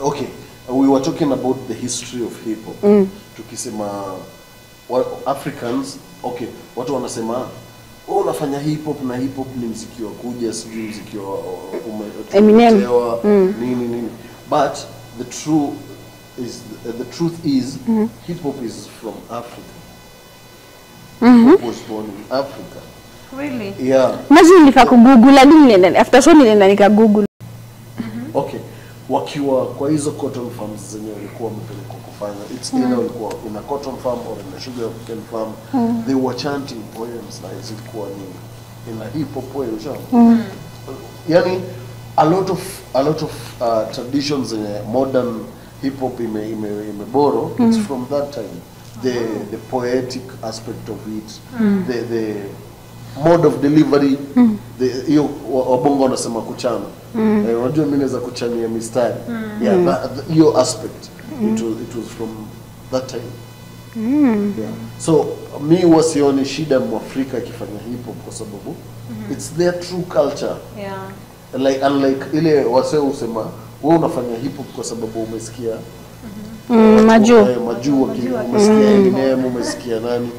Okay, we were talking about the history of hip hop. Tukisema Africans, okay, watu wanasema unafanya hip hop na hip hop ni muziki wa kuja, sijui muziki wa Eminem nini. But the truth is hip hop is from Africa. Hip hop was born in Africa. Really? Yeah. Imagine nika Google hadi after show nilienda nika Google. Okay. Wakiwa kwa hizo cotton farms zenye walikuwa wamepelekwa kufanya, it's either walikuwa in a cotton farm or in a sugar cane farm, they were chanting poems like zilikuwa ni in a hip hop way, yani a lot of traditions in modern hip hop borrow, it's from that time. The poetic aspect of it, the mode of delivery, hiyo wabongo wanasema kuchana. Unajua mimi naweza kuchania mistari. Yeah, hiyo aspect it was from that time. Yeah. So me wasioni shida Mwafrika akifanya hip hop kwa sababu it's their true culture. Yeah. Like unlike ile wasee usema wewe unafanya hip hop kwa sababu umesikia Maju umesikia Eminem, umesikia nani.